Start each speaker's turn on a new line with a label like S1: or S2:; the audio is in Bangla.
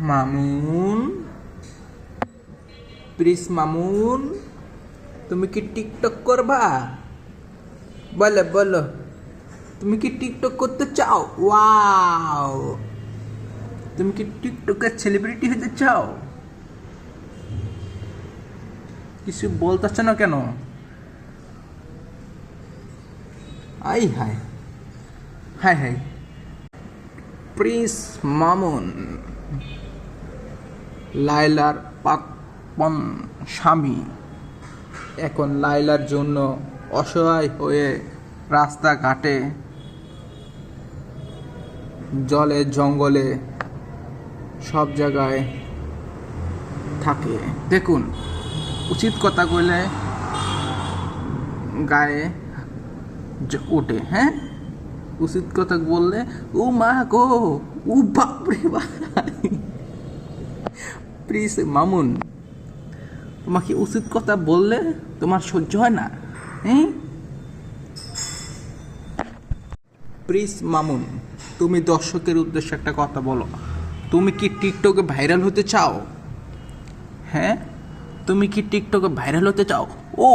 S1: মামুন, প্রিন্স মামুন, তুমি কি টিকটক করবা? বলো বলো, তুমি কি টিকটক করতে চাও? ওয়াও, তুমি কি টিকটকের সেলিব্রিটি হতে চাও? কিছু বলতেছ না কেন? আই hi hi hi, prince Mamun, লায়লার প্রাক্তন স্বামী, এখন লায়লার জন্য অসহায় হয়ে রাস্তাঘাটে, জলে জঙ্গলে সব জায়গায় থাকে। দেখুন, উচিত কথা কইলে গায়ে ওঠে। হ্যাঁ, উচিত কথা বললে ও মা গো, ও বাপরে ভাই। প্লিজ মামুন, তোমাকে উচিত কথা বললে তোমার সহ্য হয় না? হ্যাঁ প্লিজ মামুন, তুমি দর্শকের উদ্দেশ্যে একটা কথা বলো। তুমি কি টিকটকে ভাইরাল হতে চাও? হ্যাঁ, তুমি কি টিকটকে ভাইরাল হতে চাও? ও